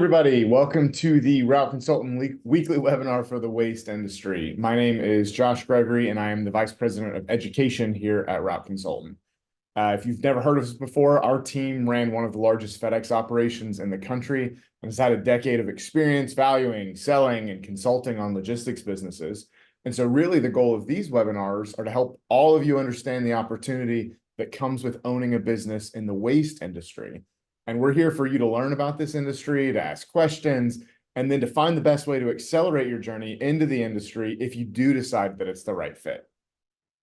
everybody. Welcome to the Route Consultant Weekly Webinar for the Waste Industry. My name is Josh Gregory, and I am the Vice President of Education here at Route Consultant. If you've never heard of us before, our team ran one of the largest FedEx operations in the country and has had a decade of experience valuing, selling, and consulting on logistics businesses. And so really the goal of these webinars are to help all of you understand the opportunity that comes with owning a business in the waste industry. And we're here for you to learn about this industry, to ask questions, and then to find the best way to accelerate your journey into the industry if you do decide that it's the right fit.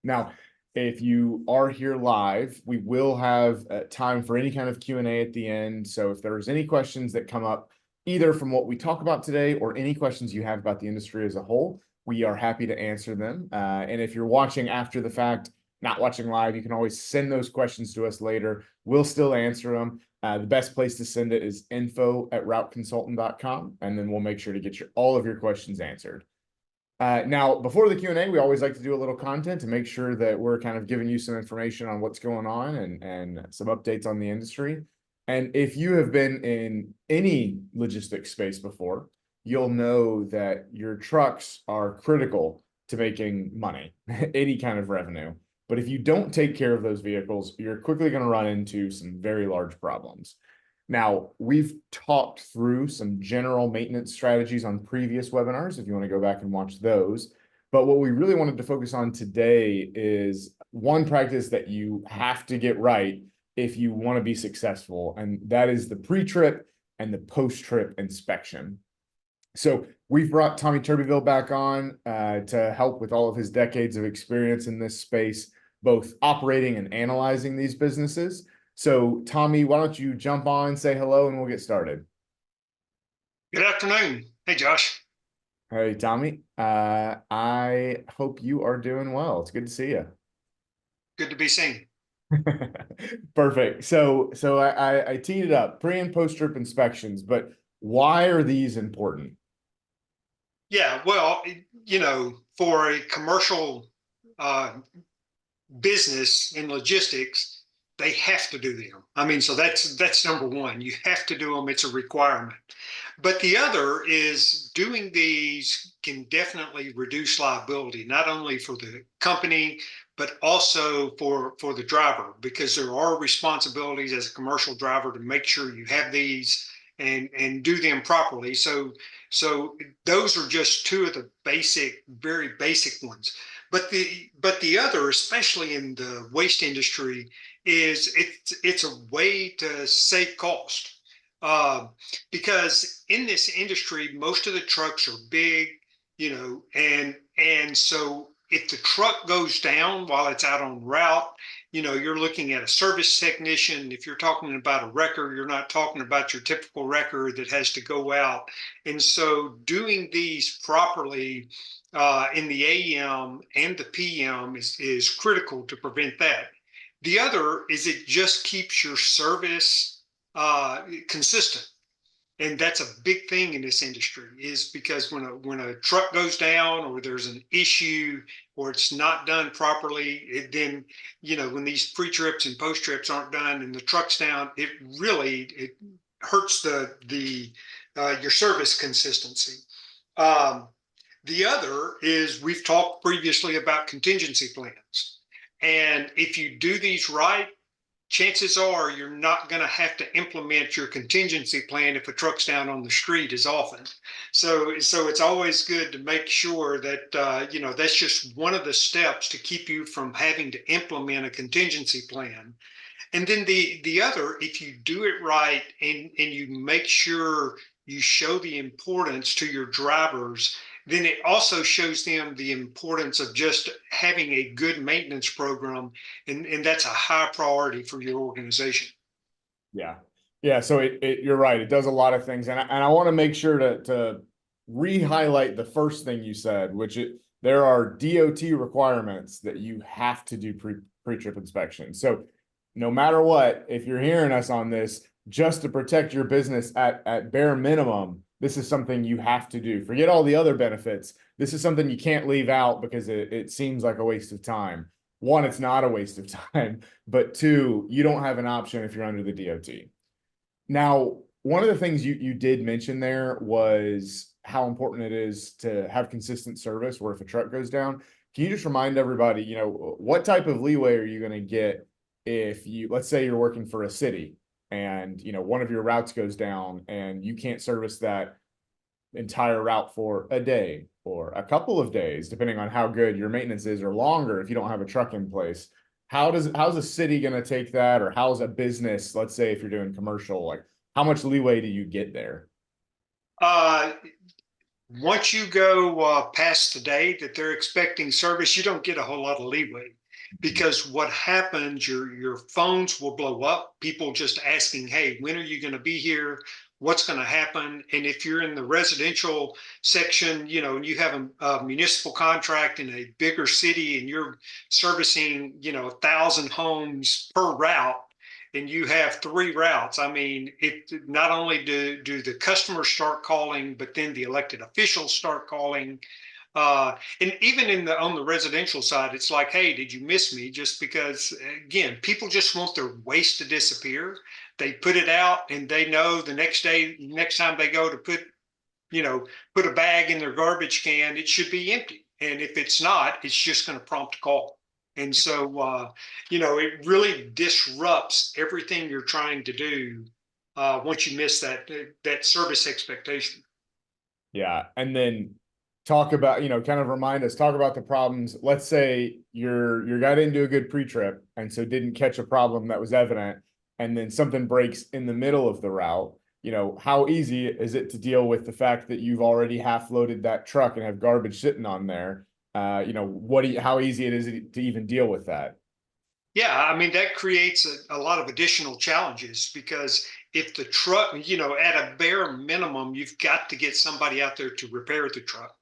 Now, if you are here live, we will have time for any kind of Q&A at the end. So if there's any questions that come up, either from what we talk about today or any questions you have about the industry as a whole, we are happy to answer them. And if you're watching after the fact, not watching live, you can always send those questions to us later. We'll still answer them. The best place to send it is info@routeconsultant.com, and then we'll make sure to get all of your questions answered. Now, before the Q&A, we always like to do a little content to make sure that we're kind of giving you some information on what's going on and some updates on the industry. And if you have been in any logistics space before, you'll know that your trucks are critical to making money, any kind of revenue. But if you don't take care of those vehicles, you're quickly going to run into some very large problems. Now, we've talked through some general maintenance strategies on previous webinars, if you want to go back and watch those. But what we really wanted to focus on today is one practice that you have to get right if you want to be successful, and that is the pre-trip and the post-trip inspection. So we've brought Tommy Turbeville back on to help with all of his decades of experience in this space, both operating and analyzing these businesses. So Tommy, why don't you jump on, say hello, and we'll get started. Good afternoon. Hey, Josh. Hey, Tommy. I hope you are doing well. It's good to see you. Good to be seen. Perfect. So I teed it up, pre and post trip inspections, but why are these important? Yeah, well, for a commercial business in logistics, they have to do them. I mean, so that's number one. You have to do them. It's a requirement. But the other is doing these can definitely reduce liability, not only for the company, but also for the driver, because there are responsibilities as a commercial driver to make sure you have these and do them properly. So those are just two of the very basic ones. But the other, especially in the waste industry, is it's a way to save cost. Because in this industry, most of the trucks are big, and so if the truck goes down while it's out on route, you're looking at a service technician. If you're talking about a wrecker, you're not talking about your typical wrecker that has to go out. And so doing these properly in the AM and the PM is critical to prevent that. The other is it just keeps your service consistent. And that's a big thing in this industry, is because when a truck goes down or there's an issue or it's not done properly, then when these pre-trips and post-trips aren't done and the truck's down, it hurts your service consistency. The other is we've talked previously about contingency plans, and if you do these right, chances are you're not going to have to implement your contingency plan if a truck's down on the street as often. So it's always good to make sure that, that's just one of the steps to keep you from having to implement a contingency plan. And then the other, if you do it right and you make sure you show the importance to your drivers, then it also shows them the importance of just having a good maintenance program. And that's a high priority for your organization. Yeah. Yeah. So you're right. It does a lot of things. And I want to make sure to re-highlight the first thing you said, there are DOT requirements that you have to do pre-trip inspection. So no matter what, if you're hearing us on this, just to protect your business at bare minimum, this is something you have to do. Forget all the other benefits. This is something you can't leave out because it seems like a waste of time. One, it's not a waste of time, but two, you don't have an option if you're under the DOT. Now, one of the things you did mention there was how important it is to have consistent service where if a truck goes down. Can you just remind everybody, what type of leeway are you going to get if let's say you're working for a city and, one of your routes goes down and you can't service that entire route for a day or a couple of days, depending on how good your maintenance is, or longer if you don't have a truck in place. How's a city going to take that, or how's a business, let's say if you're doing commercial, like how much leeway do you get there? Uh, Once you go past the day that they're expecting service, you don't get a whole lot of leeway, because what happens, your phones will blow up. People just asking, "Hey, when are you going to be here? What's going to happen?" And if you're in the residential section, and you have a municipal contract in a bigger city, and you're servicing, 1,000 homes per route, and you have three routes. I mean, it not only do the customers start calling, but then the elected officials start calling. And even on the residential side, it's like, hey, did you miss me? Just because, again, people just want their waste to disappear. They put it out, and they know the next day, next time they go to put a bag in their garbage can, it should be empty. And if it's not, it's just going to prompt a call. And so, it really disrupts everything you're trying to do once you miss that service expectation. Yeah. And then talk about, kind of remind us, talk about the problems. Let's say your guy didn't do a good pre-trip and so didn't catch a problem that was evident, and then something breaks in the middle of the route. How easy is it to deal with the fact that you've already half loaded that truck and have garbage sitting on there? How easy it is to even deal with that? Yeah, I mean, that creates a lot of additional challenges, because if the truck, at a bare minimum, you've got to get somebody out there to repair the truck.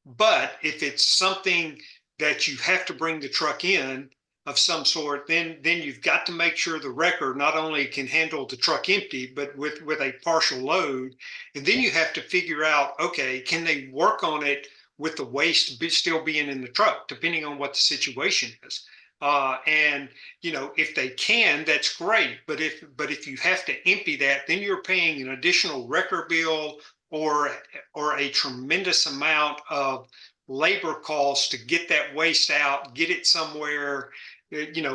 But if it's something that you have to bring the truck in of some sort, then you've got to make sure the wrecker not only can handle the truck empty, but with a partial load. And then you have to figure out, okay, can they work on it with the waste still being in the truck, depending on what the situation is. And if they can, that's great. But if you have to empty that, then you're paying an additional wrecker bill, or a tremendous amount of labor costs to get that waste out, get it somewhere,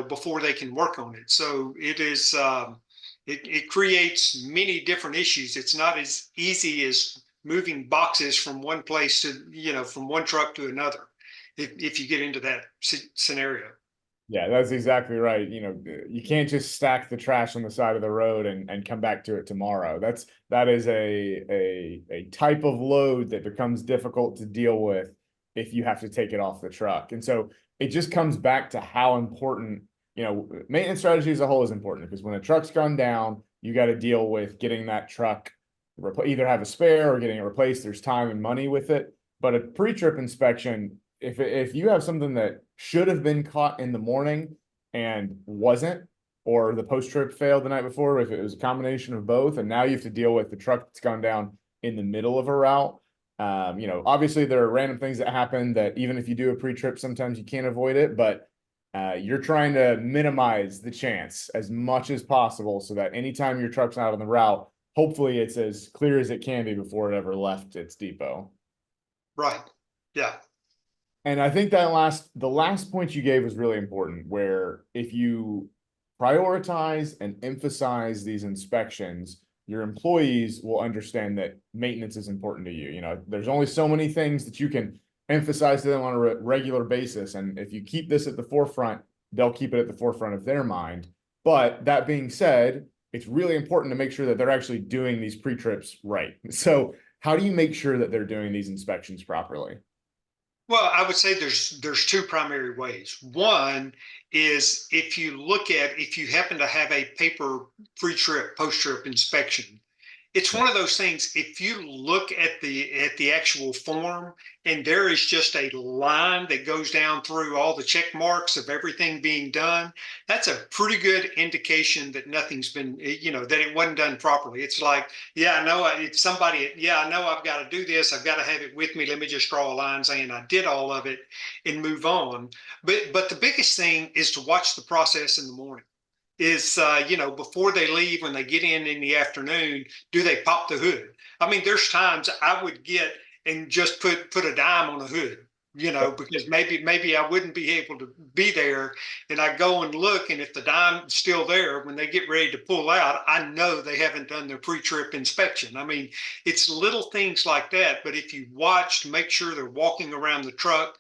before they can work on it. So it creates many different issues. It's not as easy as moving boxes from one place to, from one truck to another, if you get into that scenario. Yeah, that's exactly right. You can't just stack the trash on the side of the road and come back to it tomorrow. That is a type of load that becomes difficult to deal with if you have to take it off the truck. And so it just comes back to how important, maintenance strategy as a whole is important, because when a truck's gone down, you got to deal with getting that truck either have a spare or getting it replaced. There's time and money with it. But a pre-trip inspection, if you have something that should have been caught in the morning and wasn't, or the post trip failed the night before, if it was a combination of both, and now you have to deal with the truck that's gone down in the middle of a route. Obviously there are random things that happen that even if you do a pre-trip, sometimes you can't avoid it, but you're trying to minimize the chance as much as possible so that anytime your truck's out on the route, hopefully it's as clear as it can be before it ever left its depot. Right. Yeah. And I think the last point you gave was really important, where if you prioritize and emphasize these inspections, your employees will understand that maintenance is important to you. There's only so many things that you can emphasize to them on a regular basis. And if you keep this at the forefront, they'll keep it at the forefront of their mind. But that being said, it's really important to make sure that they're actually doing these pre-trips right. So how do you make sure that they're doing these inspections properly? Well, I would say there's two primary ways. One is, if you happen to have a paper pre-trip, post-trip inspection, it's one of those things. If you look at the actual form, and there is just a line that goes down through all the check marks of everything being done, that's a pretty good indication that nothing's been, that it wasn't done properly. It's like, yeah, I know it's somebody, yeah, I know I've got to do this. I've got to have it with me. Let me just draw a line saying I did all of it, and move on. But the biggest thing is to watch the process in the morning. is, before they leave, when they get in the afternoon, do they pop the hood? I mean, there's times I would get and just put a dime on the hood, because maybe I wouldn't be able to be there, and I go and look, and if the dime's still there when they get ready to pull out, I know they haven't done their pre-trip inspection. I mean, it's little things like that, but if you watch to make sure they're walking around the truck,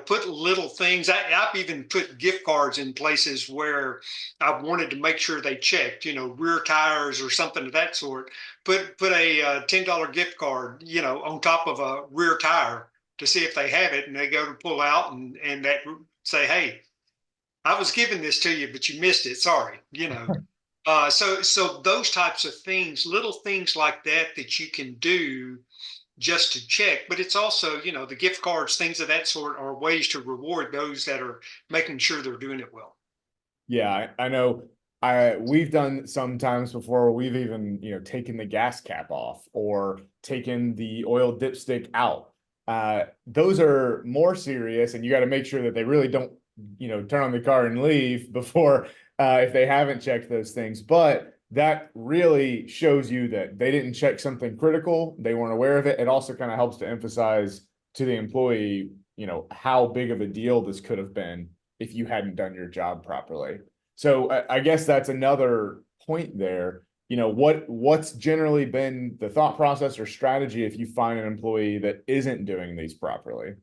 put little things. I've even put gift cards in places where I wanted to make sure they checked, rear tires or something of that sort. Put a $10 gift card, on top of a rear tire to see if they have it, and they go to pull out, and that say, "Hey, I was giving this to you, but you missed it. Sorry." So those types of things, little things like that that you can do just to check. But it's also, the gift cards, things of that sort, are ways to reward those that are making sure they're doing it well. Yeah, I know. We've done sometimes before. We've even taken the gas cap off or taken the oil dipstick out. Those are more serious, and you got to make sure that they really don't turn on the car and leave before if they haven't checked those things. But that really shows you that they didn't check something critical. They weren't aware of it. It also kind of helps to emphasize to the employee, how big of a deal this could have been if you hadn't done your job properly. So I guess that's another point there. What's generally been the thought process or strategy if you find an employee that isn't doing these properly?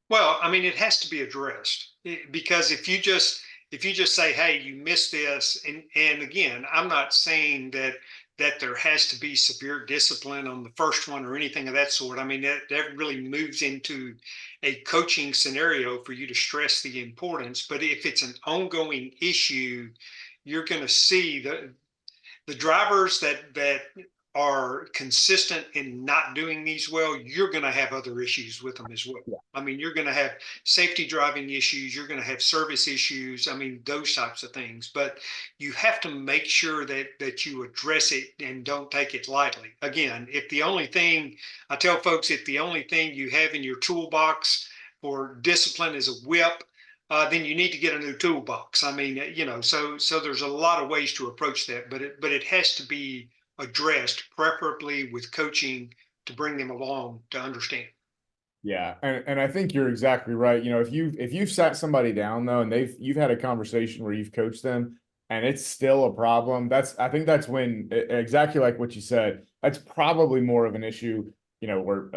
Well, I mean, it has to be addressed, because if you just say, "Hey, you missed this," and again, I'm not saying that there has to be severe discipline on the first one or anything of that sort. I mean, that really moves into a coaching scenario for you to stress the importance. But if it's an ongoing issue, you're going to see the drivers that are consistent in not doing these well, you're going to have other issues with them as well. Yeah. I mean, you're going to have safety driving issues, you're going to have service issues. I mean, those types of things. But you have to make sure that you address it and don't take it lightly. Again, if the only thing I tell folks, if the only thing you have in your toolbox for discipline is a whip, then you need to get a new toolbox. I mean, so there's a lot of ways to approach that, but it has to be addressed, preferably with coaching to bring them along to understand. Yeah, and I think you're exactly right. If you've sat somebody down though, and you've had a conversation where you've coached them, and it's still a problem, I think that's when exactly like what you said. That's probably more of an issue. Where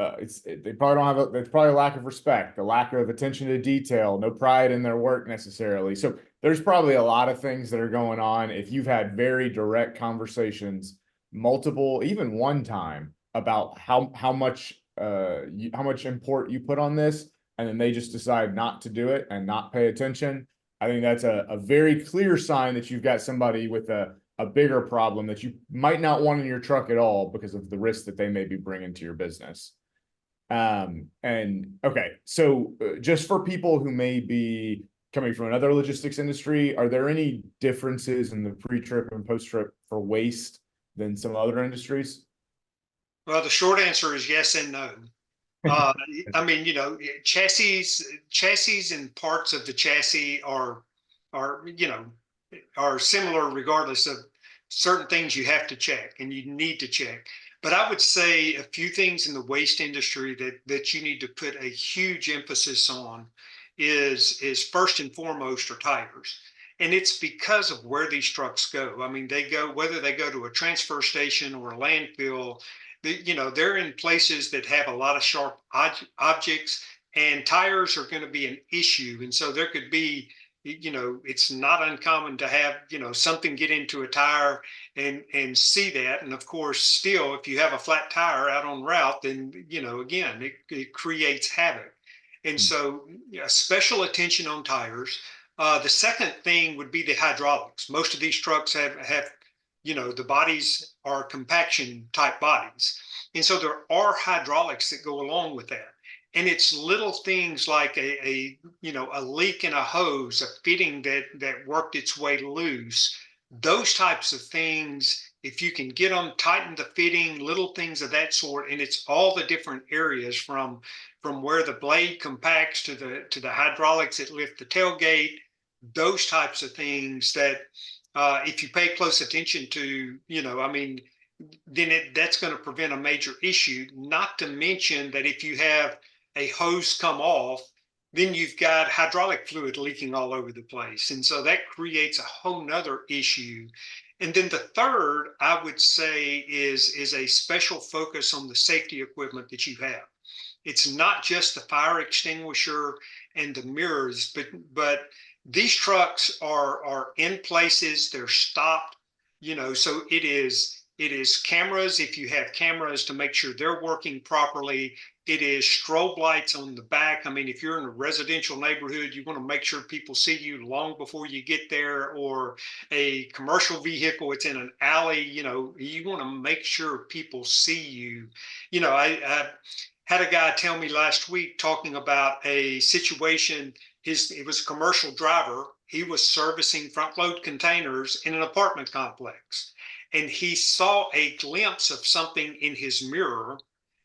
they probably don't have there's probably a lack of respect, a lack of attention to detail, no pride in their work necessarily. So there's probably a lot of things that are going on. If you've had very direct conversations, multiple, even one time about how much import you put on this, and then they just decide not to do it and not pay attention. I think that's a very clear sign that you've got somebody with a bigger problem that you might not want in your truck at all because of the risk that they may be bringing to your business. And okay, so just for people who may be coming from another logistics industry, are there any differences in the pre-trip and post-trip for waste than some other industries? Well, the short answer is yes and no. Uh, I mean, chassis and parts of the chassis are are similar regardless of certain things you have to check and you need to check. But I would say a few things in the waste industry that you need to put a huge emphasis on is first and foremost are tires. And it's because of where these trucks go. I mean, they go, whether they go to a transfer station or a landfill, they're in places that have a lot of sharp objects, and tires are going to be an issue. And so there could be, it's not uncommon to have, something get into a tire and see that. And of course, still, if you have a flat tire out on route, then, again, it creates havoc. And so, yeah, special attention on tires. The second thing would be the hydraulics. Most of these trucks have the bodies are compaction type bodies. And so there are hydraulics that go along with that. And it's little things like a leak in a hose, a fitting that worked its way loose. Those types of things, if you can get them, tighten the fitting, little things of that sort, and it's all the different areas from where the blade compacts to the hydraulics that lift the tailgate, those types of things that if you pay close attention to, I mean, then that's going to prevent a major issue. Not to mention that if you have a hose come off, then you've got hydraulic fluid leaking all over the place. And so that creates a whole nother issue. And then the third, I would say, is a special focus on the safety equipment that you have. It's not just the fire extinguisher and the mirrors, but these trucks are in places, they're stopped, so it is cameras. If you have cameras, to make sure they're working properly. It is strobe lights on the back. I mean, if you're in a residential neighborhood, you want to make sure people see you long before you get there, or a commercial vehicle, it's in an alley, you want to make sure people see you. I had a guy tell me last week, talking about a situation. It was a commercial driver. He was servicing front load containers in an apartment complex, and he saw a glimpse of something in his mirror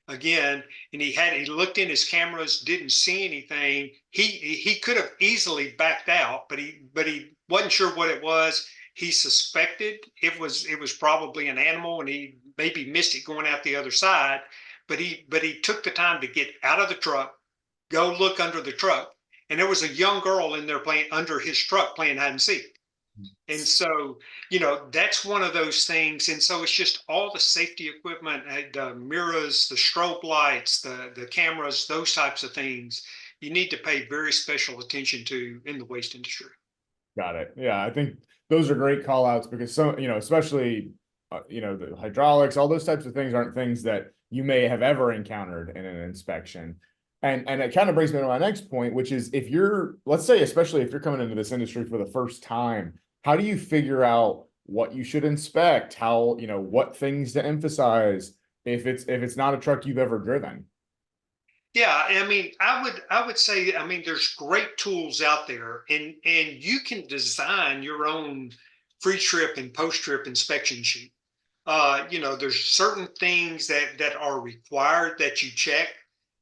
again. And he looked in his cameras, didn't see anything. He could have easily backed out, but he wasn't sure what it was. He suspected it was probably an animal, and he maybe missed it going out the other side. But he took the time to get out of the truck, go look under the truck, and there was a young girl in there playing under his truck, playing hide and seek. And so, that's one of those things. And so it's just all the safety equipment, the mirrors, the strobe lights, the cameras, those types of things you need to pay very special attention to in the waste industry. Got it. Yeah, I think those are great call outs, because some, especially, the hydraulics, all those types of things aren't things that you may have ever encountered in an inspection. And it kind of brings me to my next point, which is, if you're, let's say, especially if you're coming into this industry for the first time, how do you figure out what you should inspect? How, what things to emphasize if it's not a truck you've ever driven? Yeah, I mean, I would say, I mean, there's great tools out there, and you can design your own pre-trip and post-trip inspection sheet. There's certain things that are required that you check,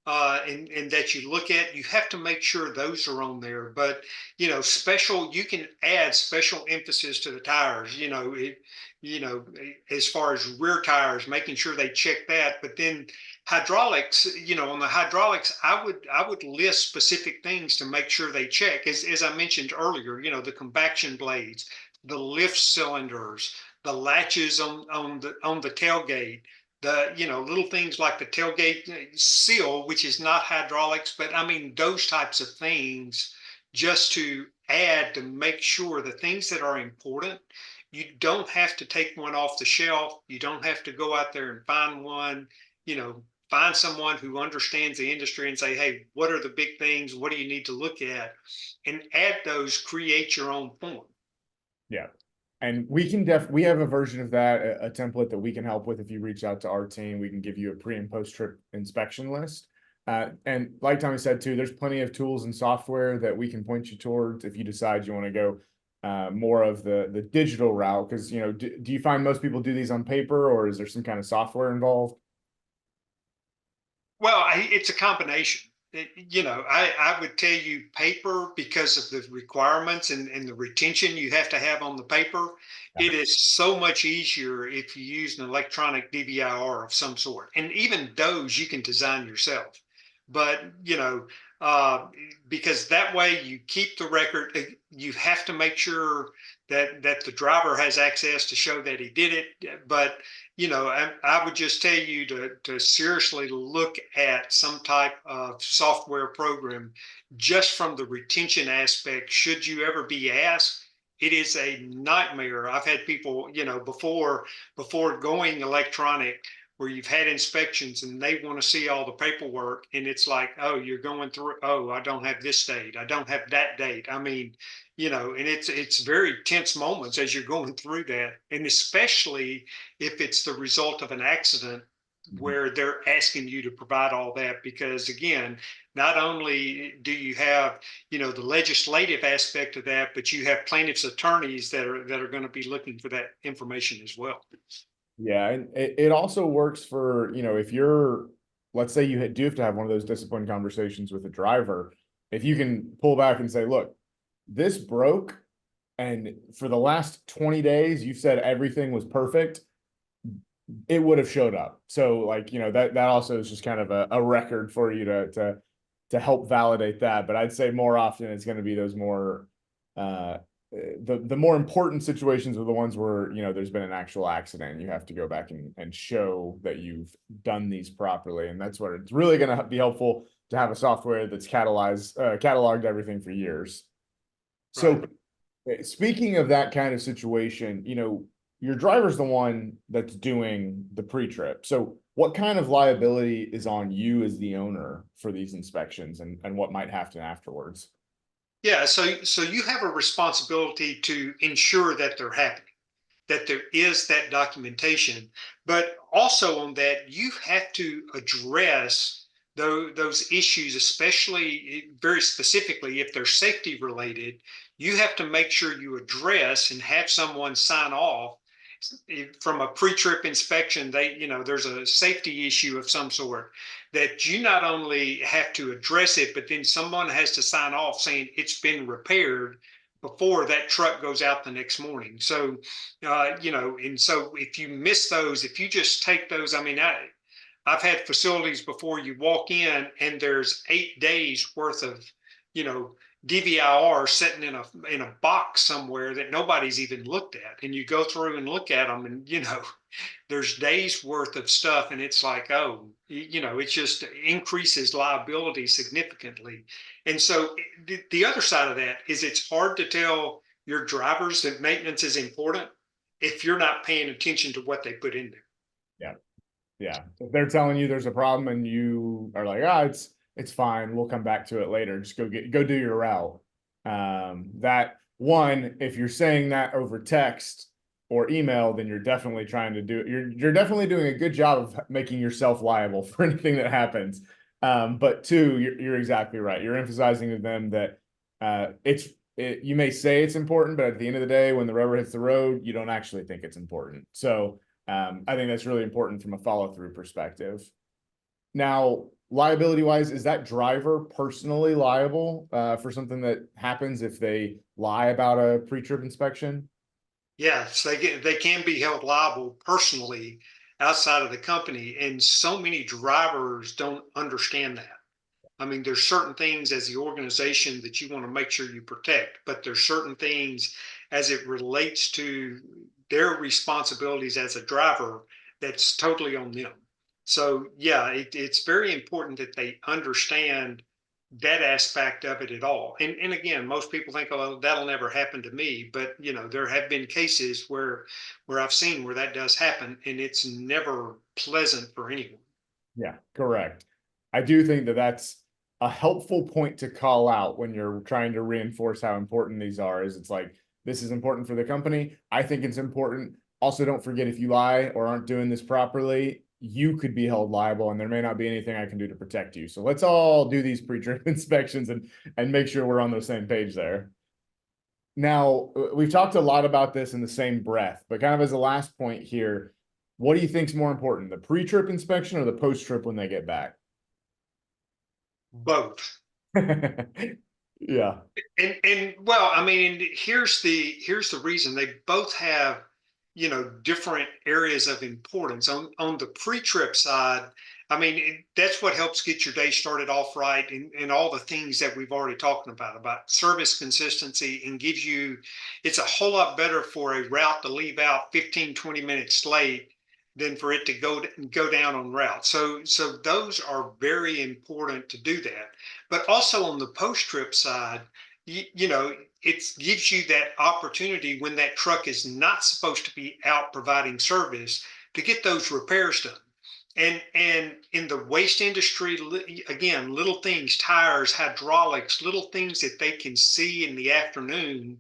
and that you look at. You have to make sure those are on there. But you can add special emphasis to the tires. As far as rear tires, making sure they check that. But then hydraulics, on the hydraulics, I would list specific things to make sure they check. As I mentioned earlier, the compaction blades, the lift cylinders, the latches on the tailgate, the little things like the tailgate seal, which is not hydraulics, but I mean those types of things, just to add to make sure the things that are important. You don't have to take one off the shelf. You don't have to go out there and find one. Find someone who understands the industry and say, hey, what are the big things? What do you need to look at? And add those, create your own form. Yeah. And we have a version of that, a template that we can help with. If you reach out to our team, we can give you a pre and post trip inspection list. And like Tommy said too, there's plenty of tools and software that we can point you towards if you decide you want to go more of the digital route. Because, do you find most people do these on paper, or is there some kind of software involved? Well, it's a combination. I would tell you paper, because of the requirements and the retention you have to have on the paper. It is so much easier if you use an electronic DVIR of some sort. And even those you can design yourself. But, uh, because that way you keep the record. You have to make sure that the driver has access to show that he did it. But I would just tell you to seriously look at some type of software program, just from the retention aspect. Should you ever be asked, it is a nightmare. I've had people, before going electronic, where you've had inspections and they want to see all the paperwork, and it's like, oh, you're going through, oh, I don't have this date, I don't have that date. I mean, and it's very tense moments as you're going through that, and especially if it's the result of an accident, Mhm. where they're asking you to provide all that. Because again, not only do you have the legislative aspect of that, but you have plaintiffs attorneys that are going to be looking for that information as well. Yeah, and it also works for, if you're, let's say you do have to have one of those disciplined conversations with a driver, if you can pull back and say, look, this broke, and for the last 20 days, you said everything was perfect, it would have showed up. So like, that also is just kind of a record for you to help validate that. But I'd say more often it's going to be those more the more important situations are the ones where there's been an actual accident. You have to go back and show that you've done these properly, and that's where it's really going to be helpful to have a software that's cataloged everything for years. So speaking of that kind of situation, your driver's the one that's doing the pre-trip. So what kind of liability is on you as the owner for these inspections, and what might happen afterwards? Yeah, so you have a responsibility to ensure that they're happening, that there is that documentation, but also on that you have to address those issues, especially very specifically if they're safety related. You have to make sure you address and have someone sign off from a pre-trip inspection. There's a safety issue of some sort that you not only have to address it, but then someone has to sign off saying it's been repaired before that truck goes out the next morning. So and so if you miss those, if you just take those, I've had facilities before you walk in and there's 8 days worth of, you know, DVIR sitting in a box somewhere that nobody's even looked at. And you go through and look at them, and there's days worth of stuff, and it's like, oh, it just increases liability significantly. And so the other side of that is it's hard to tell your drivers that maintenance is important if you're not paying attention to what they put in there. Yeah. Yeah. If they're telling you there's a problem and you are like, it's fine, we'll come back to it later, just go do your route. That one, if you're saying that over text or email, then you're definitely trying to you're definitely doing a good job of making yourself liable for anything that happens. But two, you're exactly right. You're emphasizing to them that you may say it's important, but at the end of the day, when the rubber hits the road, you don't actually think it's important. So I think that's really important from a follow-through perspective. Now, liability wise, is that driver personally liable for something that happens if they lie about a pre-trip inspection? Yes, they can be held liable personally outside of the company, and so many drivers don't understand that. There's certain things as the organization that you want to make sure you protect, but there's certain things as it relates to their responsibilities as a driver that's totally on them. So yeah, it's very important that they understand that aspect of it at all. And again, most people think, oh, that'll never happen to me. But there have been cases where I've seen where that does happen, and it's never pleasant for anyone. Yeah, correct. I do think that that's a helpful point to call out when you're trying to reinforce how important these are. Is it's like, this is important for the company. I think it's important. Also, don't forget, if you lie or aren't doing this properly, you could be held liable, and there may not be anything I can do to protect you. So let's all do these pre-trip inspections and make sure we're on the same page there. Now, we've talked a lot about this in the same breath, but kind of as a last point here, what do you think is more important, the pre-trip inspection or the post-trip when they get back? Both. Yeah. And well, and here's the reason. They both have, different areas of importance. On the pre-trip side, that's what helps get your day started off right, and all the things that we've already talked about service consistency, and it's a whole lot better for a route to leave out 15, 20 minutes late than for it to go down on route. So those are very important to do that. But also on the post-trip side, it gives you that opportunity when that truck is not supposed to be out providing service to get those repairs done. And in the waste industry, again, little things, tires, hydraulics, little things that they can see in the afternoon,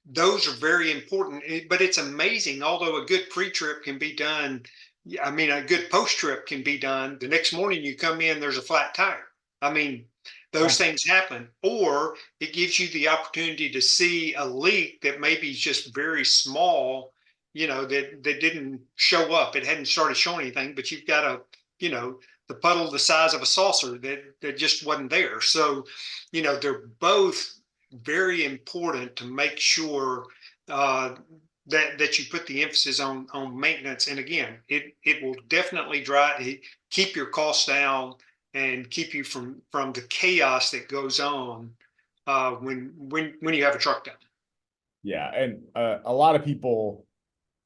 those are very important. But it's amazing, although a good pre-trip can be done, a good post-trip can be done. The next morning you come in, there's a flat tire. Those things happen. Or it gives you the opportunity to see a leak that maybe is just very small, that didn't show up. It hadn't started showing anything, but you've got the puddle the size of a saucer that just wasn't there. So, they're both very important to make sure that you put the emphasis on maintenance. And again, it will definitely keep your costs down and keep you from the chaos that goes on when you have a truck down. Yeah, and a lot of people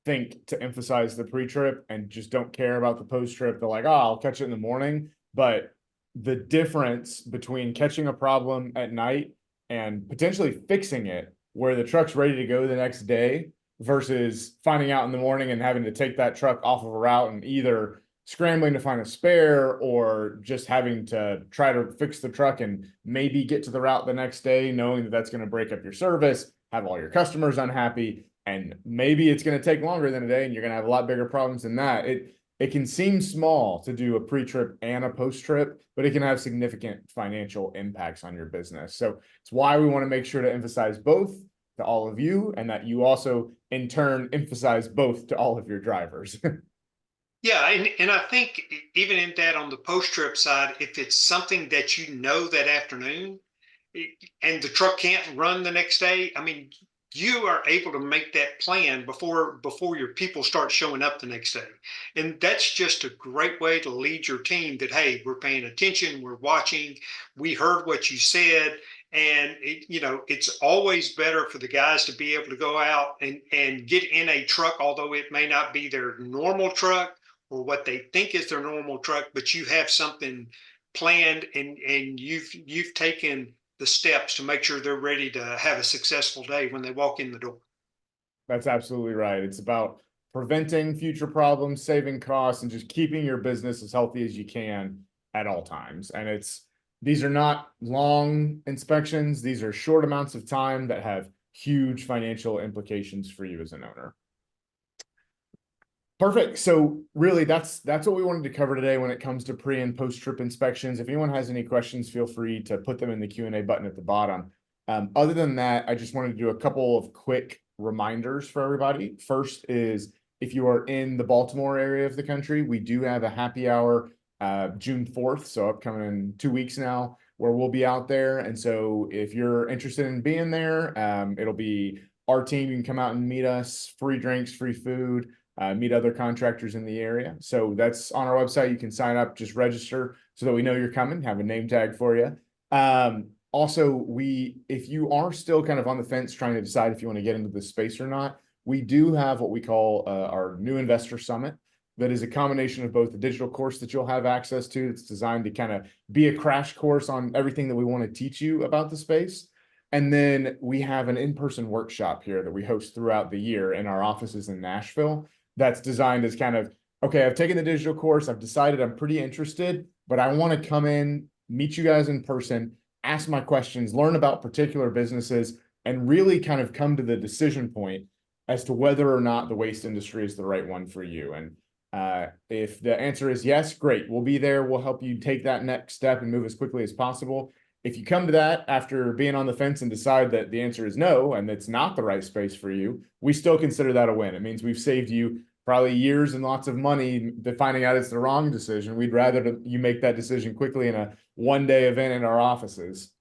think to emphasize the pre-trip and just don't care about the post-trip. They're like, oh, I'll catch it in the morning. But the difference between catching a problem at night and potentially fixing it where the truck's ready to go the next day versus finding out in the morning and having to take that truck off of a route and either scrambling to find a spare or just having to try to fix the truck and maybe get to the route the next day, knowing that that's going to break up your service, have all your customers unhappy, and maybe it's going to take longer than a day and you're going to have a lot bigger problems than that. It can seem small to do a pre-trip and a post-trip, but it can have significant financial impacts on your business. So it's why we want to make sure to emphasize both to all of you, and that you also in turn emphasize both to all of your drivers. Yeah, and I think even in that, on the post-trip side, if it's something that you know that afternoon, and the truck can't run the next day, I mean, you are able to make that plan before your people start showing up the next day. And that's just a great way to lead your team that, hey, we're paying attention, we're watching, we heard what you said. And it's always better for the guys to be able to go out and get in a truck, although it may not be their normal truck or what they think is their normal truck, but you have something planned, and you've taken the steps to make sure they're ready to have a successful day when they walk in the door. That's absolutely right. It's about preventing future problems, saving costs, and just keeping your business as healthy as you can at all times. And these are not long inspections. These are short amounts of time that have huge financial implications for you as an owner. Perfect. So really that's what we wanted to cover today when it comes to pre and post trip inspections. If anyone has any questions, feel free to put them in the Q&A button at the bottom. Other than that, I just wanted to do a couple of quick reminders for everybody. First is, if you are in the Baltimore area of the country, we do have a happy hour June 4th, so upcoming in 2 weeks now, where we'll be out there. And so if you're interested in being there, it'll be our team. You can come out and meet us, free drinks, free food, meet other contractors in the area. So that's on our website. You can sign up, just register so that we know you're coming, have a name tag for you. Also, if you are still kind of on the fence trying to decide if you want to get into this space or not, we do have what we call our new investor summit. That is a combination of both the digital course that you'll have access to. It's designed to kind of be a crash course on everything that we want to teach you about the space. And then we have an in-person workshop here that we host throughout the year in our offices in Nashville. That's designed as kind of, okay, I've taken the digital course, I've decided I'm pretty interested, but I want to come in, meet you guys in person, ask my questions, learn about particular businesses, and really kind of come to the decision point as to whether or not the waste industry is the right one for you. And if the answer is yes, great, we'll be there. We'll help you take that next step and move as quickly as possible. If you come to that after being on the fence and decide that the answer is no, and it's not the right space for you, we still consider that a win. It means we've saved you probably years and lots of money finding out it's the wrong decision. We'd rather you make that decision quickly in a one-day event in our offices.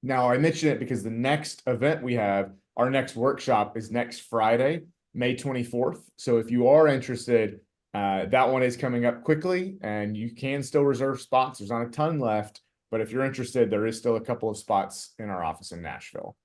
Now, I mention it because the next event we have, our next workshop, is next Friday, May 24th. So if you are interested, that one is coming up quickly, and you can still reserve spots. There's not a ton left, but if you're interested, there is still a couple of spots in our office in Nashville.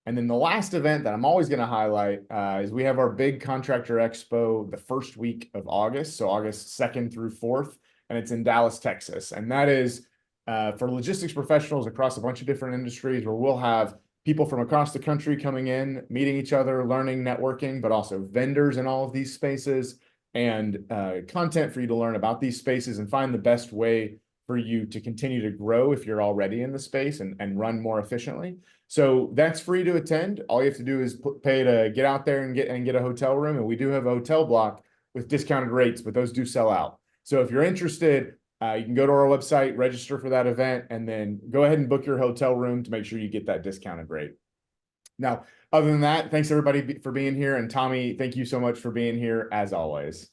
And then the last event that I'm always going to highlight is we have our big contractor expo the first week of August, so August 2nd through 4th, and it's in Dallas, Texas. And that is for logistics professionals across a bunch of different industries, where we'll have people from across the country coming in, meeting each other, learning, networking, but also vendors in all of these spaces, and content for you to learn about these spaces and find the best way for you to continue to grow if you're already in the space and run more efficiently. So that's free to attend. All you have to do is pay to get out there and get a hotel room. And we do have a hotel block with discounted rates, but those do sell out. So if you're interested, you can go to our website, register for that event, and then go ahead and book your hotel room to make sure you get that discounted rate. Now, other than that, thanks everybody for being here. And Tommy, thank you so much for being here as always.